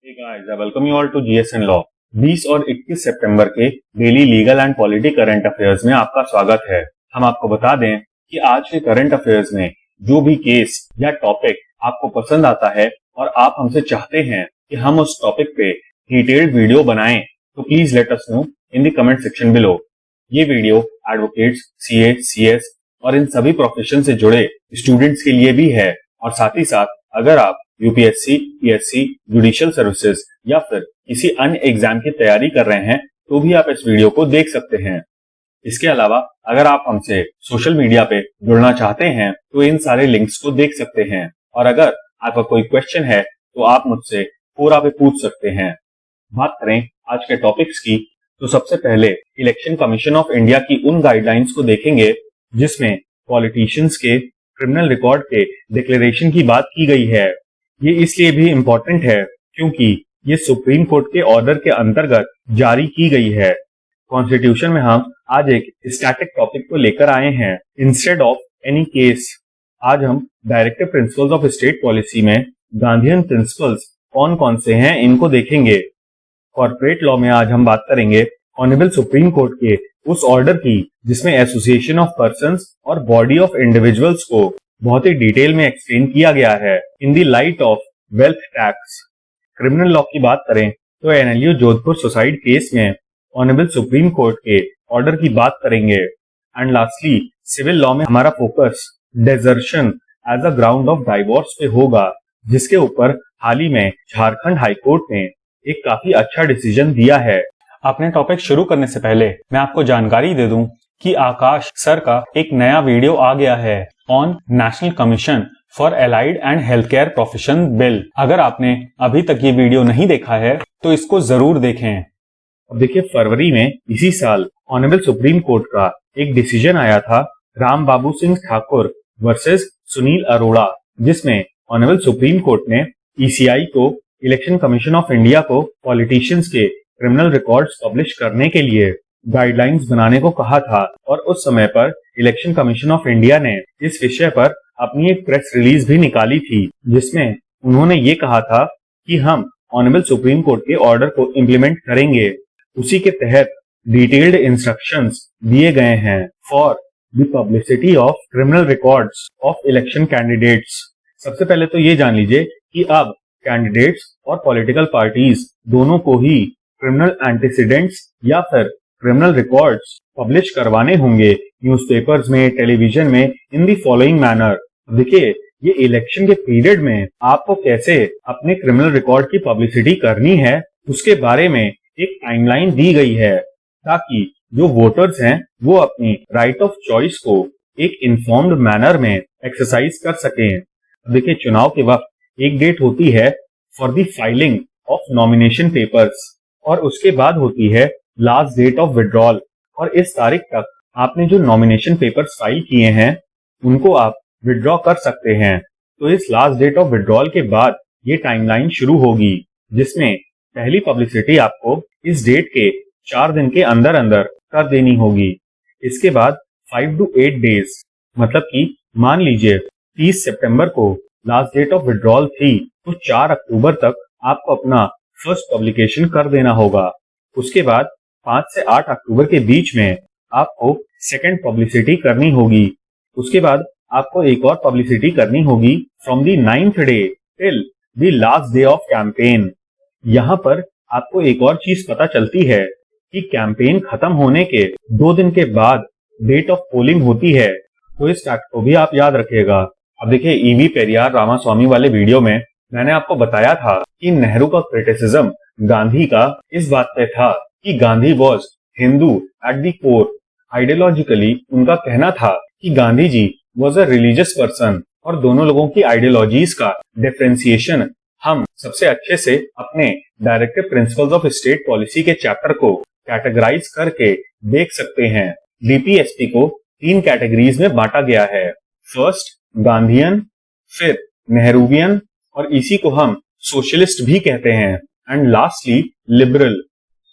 Hey guys, I welcome you all to GSN Law। 20 और 21 सितंबर के daily legal and polity current affairs में आपका स्वागत है। हम आपको बता दें कि आज के करंट अफेयर्स में जो भी केस या टॉपिक आपको पसंद आता है और आप हमसे चाहते हैं कि हम उस टॉपिक पे डिटेल्ड वीडियो बनाएं, तो please let us know in the comment section below. ये वीडियो एडवोकेट्स, सीए, सीएस और इन सभी प्रोफेशन से जुड़े स्टूडेंट्स के लिए भी है, और साथ ही साथ अगर आप यूपीएससी, पीएससी, जुडिशियल सर्विसेज या फिर किसी अन्य एग्जाम की तैयारी कर रहे हैं तो भी आप इस वीडियो को देख सकते हैं। इसके अलावा अगर आप हमसे सोशल मीडिया पे जुड़ना चाहते हैं तो इन सारे लिंक्स को देख सकते हैं, और अगर आपका कोई क्वेश्चन है तो आप मुझसे फोरा पे पूछ सकते हैं। बात करें आज के टॉपिक्स की, तो सबसे पहले इलेक्शन कमीशन ऑफ इंडिया की उन गाइडलाइंस को देखेंगे जिसमें पॉलिटिशियंस के क्रिमिनल रिकॉर्ड के डिक्लेरेशन की बात की गई है। ये इसलिए भी इम्पोर्टेंट है क्योंकि ये सुप्रीम कोर्ट के ऑर्डर के अंतर्गत जारी की गई है। कॉन्स्टिट्यूशन में हम आज एक स्टैटिक टॉपिक को लेकर आए हैं इंस्टेड ऑफ एनी केस। आज हम directive principles of state policy में गांधीयन प्रिंसिपल्स कौन कौन से हैं इनको देखेंगे। कॉर्पोरेट लॉ में आज हम बात करेंगे ऑनरेबल सुप्रीम कोर्ट के उस ऑर्डर की जिसमें एसोसिएशन ऑफ पर्संस और बॉडी ऑफ इंडिविजुअल्स को बहुत ही डिटेल में एक्सप्लेन किया गया है in the light of wealth tax. Criminal law की बात करें तो एनएलयू जोधपुर सुसाइड केस में ऑनरेबल सुप्रीम कोर्ट के ऑर्डर की बात करेंगे। एंड लास्टली सिविल लॉ में हमारा focus desertion as a ground of divorce पे होगा, जिसके ऊपर हाल ही में झारखंड हाईकोर्ट ने एक काफी अच्छा डिसीजन दिया है। अपने टॉपिक शुरू करने से पहले मैं आपको जानकारी दे दूं कि आकाश सर का एक नया वीडियो आ गया है on national commission for allied and health care profession bill. अगर आपने अभी तक ये वीडियो नहीं देखा है तो इसको जरूर देखें। अब देखिए, फरवरी में इसी साल ऑनरेबल सुप्रीम कोर्ट का एक डिसीजन आया था राम बाबू सिंह ठाकुर वर्सेस सुनील अरोड़ा, जिसमें ऑनरेबल सुप्रीम कोर्ट ने ईसीआई को, इलेक्शन कमीशन ऑफ इंडिया को पॉलिटिशियंस के क्रिमिनल रिकॉर्ड्स पब्लिश करने के लिए गाइडलाइंस बनाने को कहा था। और उस समय पर इलेक्शन कमीशन ऑफ इंडिया ने इस विषय पर अपनी एक प्रेस रिलीज भी निकाली थी, जिसमें उन्होंने ये कहा था कि हम ऑनरेबल सुप्रीम कोर्ट के ऑर्डर को इम्प्लीमेंट करेंगे। उसी के तहत डिटेल्ड इंस्ट्रक्शंस दिए गए हैं for the publicity of criminal records of election candidates. सबसे पहले तो ये जान लीजिए कि अब कैंडिडेट्स और पॉलिटिकल पार्टीज दोनों को ही क्रिमिनल एंटीसीडेंट्स या फिर क्रिमिनल रिकॉर्ड्स पब्लिश करवाने होंगे न्यूज़पेपर्स में, टेलीविजन में, इन दी फॉलोइंग मैनर। देखिए, ये इलेक्शन के पीरियड में आपको कैसे अपने क्रिमिनल रिकॉर्ड की पब्लिसिटी करनी है उसके बारे में एक टाइमलाइन दी गई है, ताकि जो वोटर्स हैं वो अपनी राइट ऑफ चॉइस को एक इन्फॉर्म्ड मैनर में एक्सरसाइज कर सकें। देखिए, चुनाव के वक्त एक डेट होती है for the filing of nomination papers, और उसके बाद होती है लास्ट डेट ऑफ विड्रॉल। और इस तारीख तक आपने जो नॉमिनेशन पेपर्स फाइल किए हैं उनको आप विड्रॉ कर सकते हैं। तो इस लास्ट डेट ऑफ विड्रॉल के बाद ये टाइमलाइन शुरू होगी, जिसमें पहली पब्लिसिटी आपको इस डेट के 4 दिन के अंदर अंदर कर देनी होगी। इसके बाद 5 to 8 डेज, मतलब कि मान लीजिए 30 सितंबर को लास्ट डेट ऑफ विड्रॉल थी, तो 4 अक्टूबर तक आपको अपना फर्स्ट पब्लिकेशन कर देना होगा। उसके बाद 5 से 8 अक्टूबर के बीच में आपको सेकंड पब्लिसिटी करनी होगी। उसके बाद आपको एक और पब्लिसिटी करनी होगी from the 9th day till the last day of campaign. यहाँ पर आपको एक और चीज पता चलती है कि कैंपेन खत्म होने के 2 दिन के बाद डेट ऑफ पोलिंग होती है, तो इस फैक्ट को भी आप याद रखिएगा। अब देखिए, ईवी पेरियार रामास्वामी वाले वीडियो में मैंने आपको बताया था कि नेहरू का क्रिटिसिज्म गांधी का इस बात पे था कि Gandhi was Hindu at the core. Ideologically उनका कहना था कि Gandhi ji was a religious person, और दोनों लोगों की आइडियोलॉजीज का डिफरेंशिएशन हम सबसे अच्छे से अपने directive principles of state policy के चैप्टर को कैटेगराइज करके देख सकते हैं। डीपीएसपी को 3 कैटेगरीज में बांटा गया है। फर्स्ट गांधीयन, फिर नेहरूवियन, और इसी को हम सोशलिस्ट भी कहते हैं, एंड लास्टली लिबरल।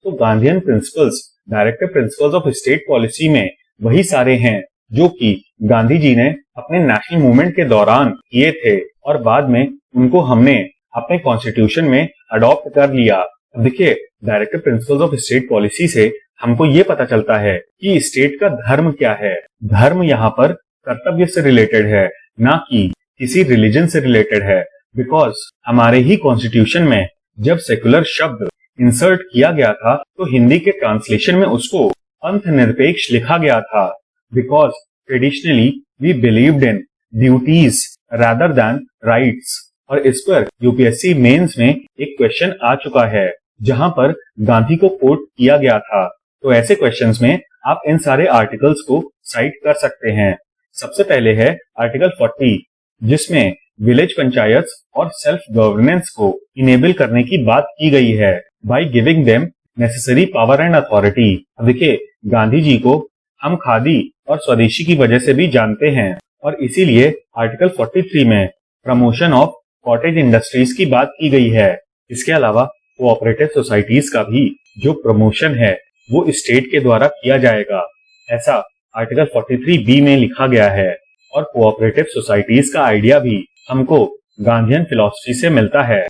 तो Gandhian principles directive principles of state policy में वही सारे हैं जो कि गांधी जी ने अपने नेशनल मूवमेंट के दौरान किए थे, और बाद में उनको हमने अपने कॉन्स्टिट्यूशन में अडॉप्ट कर लिया। अब देखिए, directive principles of state policy से हमको ये पता चलता है कि स्टेट का धर्म क्या है। धर्म यहाँ पर कर्तव्य से रिलेटेड है, ना कि किसी रिलीजन से रिलेटेड है। बिकॉज हमारे ही कॉन्स्टिट्यूशन में जब सेकुलर शब्द इंसर्ट किया गया था तो हिंदी के ट्रांसलेशन में उसको पंथ निरपेक्ष लिखा गया था। Because traditionally we believed in duties rather than rights. और इस पर यूपीएससी मेंस में एक क्वेश्चन आ चुका है जहां पर गांधी को कोट किया गया था। तो ऐसे क्वेश्चंस में आप इन सारे आर्टिकल्स को साइट कर सकते हैं। सबसे पहले है आर्टिकल 40, जिसमें विलेज पंचायत और सेल्फ गवर्नेंस को इनेबल करने की बात की गई है by giving them necessary power and authority. अब देखिए, गांधी जी को हम खादी और स्वदेशी की वजह से भी जानते हैं और इसीलिए आर्टिकल 43 में प्रमोशन ऑफ कॉटेज इंडस्ट्रीज की बात की गई है। इसके अलावा कोऑपरेटिव सोसाइटीज का भी जो प्रमोशन है वो स्टेट के द्वारा किया जाएगा, ऐसा आर्टिकल 43B में लिखा गया है। और कोऑपरेटिव सोसाइटीज का आइडिया भी हमको गांधीयन फिलॉसफी से मिलता है।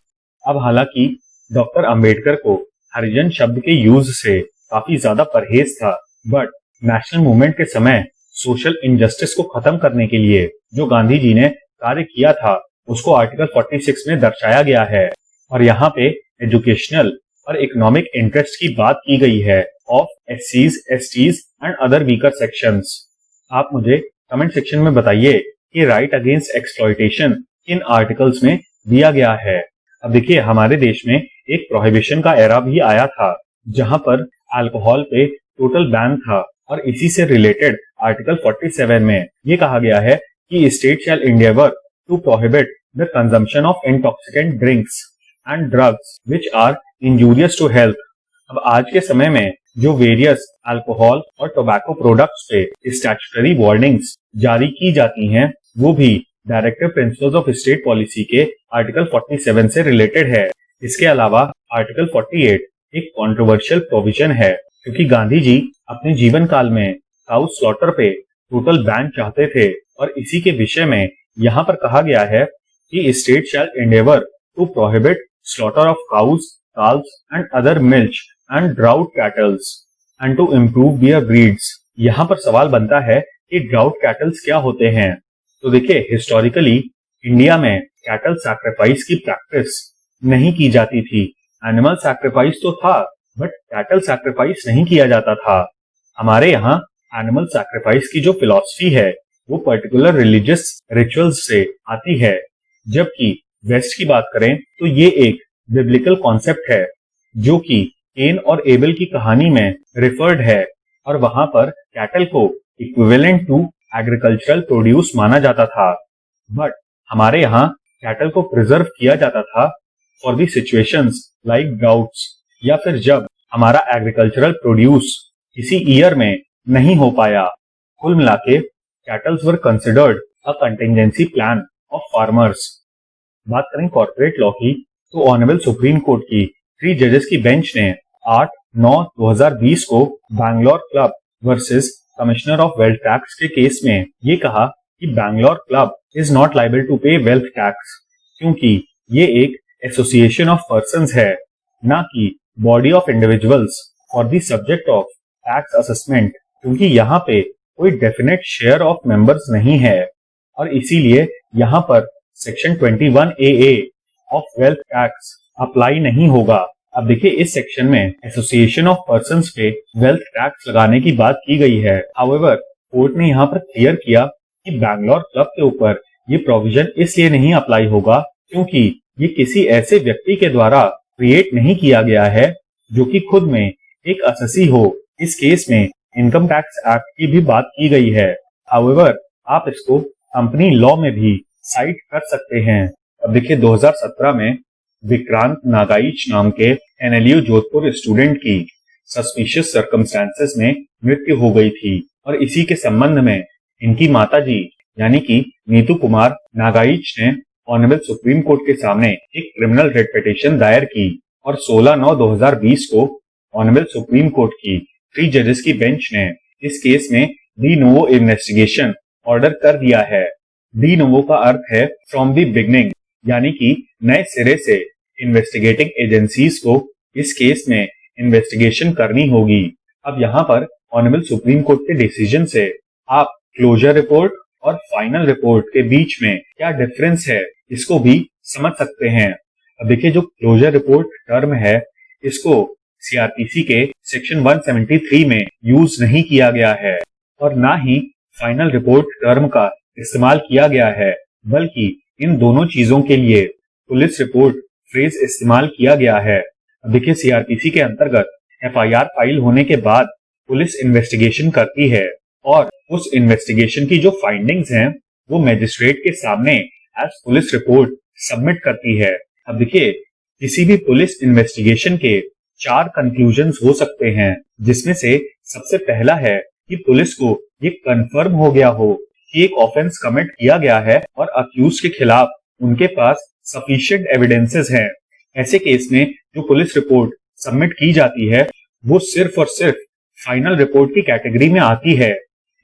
अब हालांकि डॉक्टर अंबेडकर को हरिजन शब्द के यूज से काफी ज्यादा परहेज था, बट नेशनल मूवमेंट के समय सोशल इनजस्टिस को खत्म करने के लिए जो गांधी जी ने कार्य किया था उसको आर्टिकल 46 में दर्शाया गया है। और यहाँ पे एजुकेशनल और इकोनॉमिक इंटरेस्ट की बात की गई है ऑफ एससीज, STs and other weaker sections. आप मुझे कमेंट सेक्शन में बताइए कि राइट अगेंस्ट एक्सप्लॉयटेशन किन आर्टिकल्स में दिया गया है। अब देखिए, हमारे देश में एक प्रोहिबिशन का एरा भी आया था जहां पर अल्कोहल पे टोटल बैन था और इसी से रिलेटेड आर्टिकल 47 में ये कहा गया है कि state shall endeavour to prohibit the consumption of intoxicant drinks and drugs which are injurious to health. अब आज के समय में जो वेरियस अल्कोहल और टोबैको प्रोडक्ट्स पे स्टैट्यूटरी वार्निंग्स जारी की जाती हैं वो भी directive principles of state policy के आर्टिकल 47 से रिलेटेड है। इसके अलावा आर्टिकल 48 एक कंट्रोवर्शियल प्रोविजन है क्योंकि गांधी जी अपने जीवन काल में काउ स्लॉटर पे टोटल बैन चाहते थे और इसी के विषय में यहाँ पर कहा गया है कि state shall endeavour to prohibit slaughter of cows, calves and other milch and drought cattles and to improve their breeds। यहाँ पर सवाल बनता है कि ड्राउट कैटल्स क्या होते हैं। तो देखिए, हिस्टोरिकली इंडिया में कैटल सैक्रिफाइस की प्रैक्टिस नहीं की जाती थी। एनिमल सैक्रिफाइस तो था बट कैटल सैक्रिफाइस नहीं किया जाता था। हमारे यहाँ एनिमल सैक्रिफाइस की जो फिलॉसफी है वो पर्टिकुलर रिलीजियस रिचुअल्स से आती है, जबकि वेस्ट की बात करें तो ये एक बिब्लिकल कॉन्सेप्ट है जो कि केन और एबल की कहानी में रिफर्ड है और वहां पर कैटल को इक्विवेलेंट टू एग्रीकल्चरल प्रोड्यूस माना जाता था। बट हमारे यहाँ कैटल को प्रिजर्व किया जाता था for the situations like droughts या फिर जब हमारा एग्रीकल्चरल प्रोड्यूस किसी ईयर में नहीं हो पाया। कुल मिलाके kettles were considered a contingency plan of farmers. बात करें कॉर्पोरेट लॉ की तो ऑनरेबल सुप्रीम कोर्ट की 3 जजेस की बेंच ने 8/9/2020 को Bangalore Club versus commissioner of wealth tax के केस में ये कहा कि Bangalore Club is not liable to pay wealth tax क्योंकि ये एक एसोसिएशन ऑफ पर्संस है, ना कि body of individuals for the subject of tax assessment, क्योंकि यहाँ पे कोई डेफिनेट शेयर ऑफ मेंबर्स नहीं है और इसीलिए यहाँ पर section 21AA of wealth tax apply नहीं होगा। अब देखिए, इस सेक्शन में एसोसिएशन ऑफ पर्संस पे वेल्थ टैक्स लगाने की बात की गई है। हाउएवर कोर्ट ने यहाँ पर क्लियर किया कि बैंगलोर क्लब के ऊपर ये प्रोविजन इसलिए नहीं अप्लाई होगा क्योंकि ये किसी ऐसे व्यक्ति के द्वारा क्रिएट नहीं किया गया है जो कि खुद में एक असेसी हो। इस केस में इनकम टैक्स एक्ट की भी बात की गई है। हाउएवर आप इसको कंपनी लॉ में भी साइट कर सकते हैं। अब देखिए, 2017 में विक्रांत नागाइच नाम के एनएलयू जोधपुर स्टूडेंट की सस्पिशियस सर्कमस्टेंसेस में मृत्यु हो गई थी और इसी के संबंध में इनकी माताजी यानी कि नीतू कुमार नागाइच ने ऑनरेबल सुप्रीम कोर्ट के सामने एक क्रिमिनल रेट पिटीशन दायर की और 16/9/2020 को ऑनरेबल सुप्रीम कोर्ट की 3 जजेस की बेंच ने इस केस में डी नोवो इन्वेस्टिगेशन ऑर्डर कर दिया है। डी नोवो का अर्थ है फ्रॉम द बिगनिंग, यानी कि नए सिरे से इन्वेस्टिगेटिंग एजेंसीज को इस केस में इन्वेस्टिगेशन करनी होगी। अब यहाँ पर ऑनरेबल सुप्रीम कोर्ट के डिसीजन से आप क्लोजर रिपोर्ट और फाइनल रिपोर्ट के बीच में क्या डिफरेंस है इसको भी समझ सकते हैं। अब देखिए, जो क्लोजर रिपोर्ट टर्म है इसको सीआरपीसी के सेक्शन 173 में यूज नहीं किया गया है और ना ही फाइनल रिपोर्ट टर्म का इस्तेमाल किया गया है, बल्कि इन दोनों चीजों के लिए पुलिस रिपोर्ट फ्रेज इस्तेमाल किया गया है। अब देखिए, सीआरपीसी के अंतर्गत एफआईआर फाइल होने के बाद पुलिस इन्वेस्टिगेशन करती है और उस इन्वेस्टिगेशन की जो फाइंडिंग्स हैं वो मैजिस्ट्रेट के सामने एज पुलिस रिपोर्ट सबमिट करती है। अब देखिए, किसी भी पुलिस इन्वेस्टिगेशन के 4 कंक्लूजन्स हो सकते हैं, जिसमें से सबसे पहला है कि पुलिस को ये कंफर्म हो गया हो कि एक ऑफेंस कमिट किया गया है और अक्यूज के खिलाफ उनके पास सफिशिएंट एविडेंसेस हैं। ऐसे केस में जो पुलिस रिपोर्ट सबमिट की जाती है वो सिर्फ और सिर्फ फाइनल रिपोर्ट की कैटेगरी में आती है।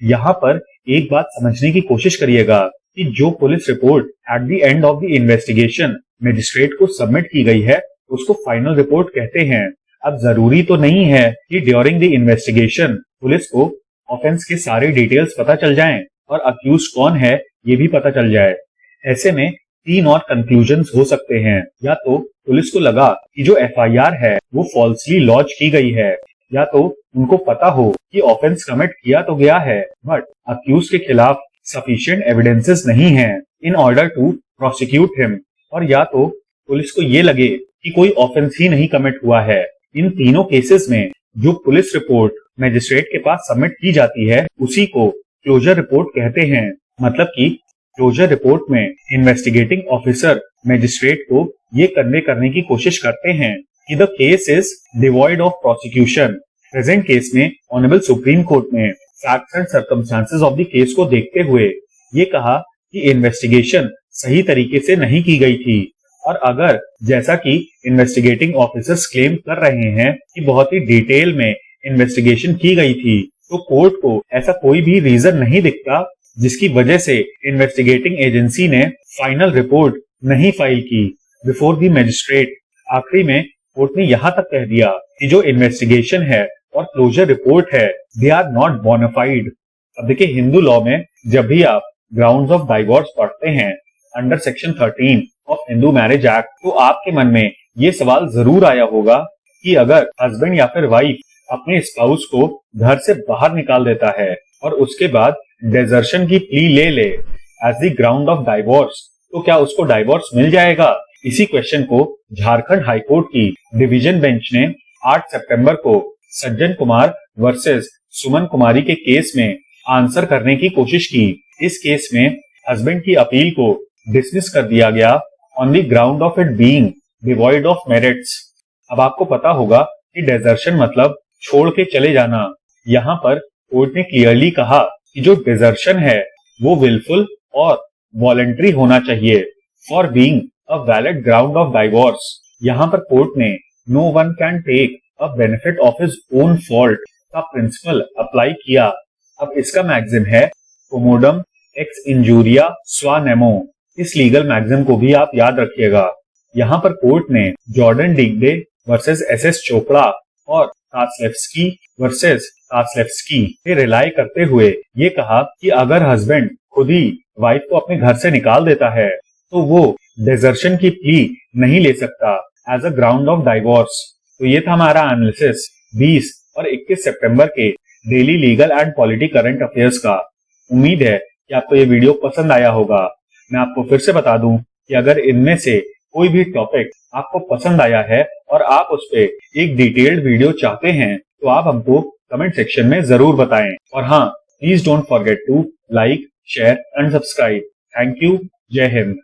यहाँ पर एक बात समझने की कोशिश करिएगा कि जो police report at the end of the investigation magistrate को सबमिट की गई है उसको फाइनल रिपोर्ट कहते हैं। अब जरूरी तो नहीं है कि ड्यूरिंग द इन्वेस्टिगेशन पुलिस को ऑफेंस के सारे डिटेल्स पता चल जाएं और अक्यूज कौन है ये भी पता चल जाए। ऐसे में 3 और कंक्लूजन्स हो सकते हैं। या तो पुलिस को लगा कि जो एफआईआर है वो फॉल्सली लॉन्च की गई है, या तो उनको पता हो कि ऑफेंस कमिट किया तो गया है बट अक्यूज के खिलाफ सफिशिएंट एविडेंसेस नहीं है in order to prosecute him, और या तो पुलिस को ये लगे कि कोई ऑफेंस ही नहीं कमिट हुआ है। इन तीनों केसेस में जो पुलिस रिपोर्ट मैजिस्ट्रेट के पास सबमिट की जाती है उसी को क्लोजर रिपोर्ट कहते हैं। मतलब कि क्लोजर रिपोर्ट में इन्वेस्टिगेटिंग ऑफिसर मैजिस्ट्रेट को ये कन्वे करने की कोशिश करते हैं कि the case is devoid of prosecution. Present case में ऑनरेबल सुप्रीम कोर्ट ने facts and circumstances of the case को देखते हुए ये कहा कि इन्वेस्टिगेशन सही तरीके से नहीं की गई थी, और अगर जैसा कि इन्वेस्टिगेटिंग ऑफिसर्स क्लेम कर रहे हैं कि बहुत ही डिटेल में इन्वेस्टिगेशन की गई थी, तो कोर्ट को ऐसा कोई भी रीजन नहीं दिखता जिसकी वजह से इन्वेस्टिगेटिंग एजेंसी ने फाइनल रिपोर्ट नहीं फाइल की बिफोर द मैजिस्ट्रेट। आखिरी में कोर्ट ने यहाँ तक कह दिया कि जो इन्वेस्टिगेशन है और क्लोजर रिपोर्ट है दे आर नॉट बोनाफाइड। अब देखिए, हिंदू लॉ में जब भी आप ग्राउंड्स ऑफ डाइवोर्स पढ़ते हैं under section 13 of Hindu marriage act, तो आपके मन में ये सवाल जरूर आया होगा कि अगर हस्बैंड या फिर वाइफ अपने स्पाउस को घर से बाहर निकाल देता है और उसके बाद डेजर्शन की प्ली ले as the ground of divorce, तो क्या उसको डाइवोर्स मिल जाएगा? इसी क्वेश्चन को झारखंड हाईकोर्ट की डिवीजन बेंच ने 8 सितंबर को सज्जन कुमार वर्सेस सुमन कुमारी के केस में आंसर करने की कोशिश की। इस केस में हस्बैंड की अपील को डिसमिस कर दिया गया on the ground of it being devoid of merits. अब आपको पता होगा कि डेजर्शन मतलब छोड़ के चले जाना। यहाँ पर कोर्ट ने क्लियरली कहा कि जो डिजर्शन है वो विलफुल और वॉलंटरी होना चाहिए for being a valid ground of divorce. यहाँ पर कोर्ट ने no one can take a benefit of his own fault का प्रिंसिपल अप्लाई किया। अब इसका मैगजिम है commodum ex injuria sua nemo. इस लीगल मैगजिम को भी आप याद रखिएगा। यहाँ पर कोर्ट ने Jordan Diengdeh versus S S Chopra और कास्लेव्स्की वर्सेस कास्लेव्स्की पे रिलाई करते हुए ये कहा कि अगर हस्बैंड खुद ही वाइफ को अपने घर से निकाल देता है तो वो डेजर्शन की प्ली नहीं ले सकता as a ground of divorce. तो ये था हमारा एनालिसिस 20 और 21 सितंबर के daily legal and polity current affairs का। उम्मीद है कि आपको ये वीडियो पसंद आया होगा। मैं आपको फिर से बता दूं कि अगर इनमें से कोई भी टॉपिक आपको पसंद आया है और आप उस पर एक डिटेल्ड वीडियो चाहते हैं तो आप हमको कमेंट सेक्शन में जरूर बताएं। और हाँ, please don't forget to like, share and subscribe. Thank you. जय हिंद।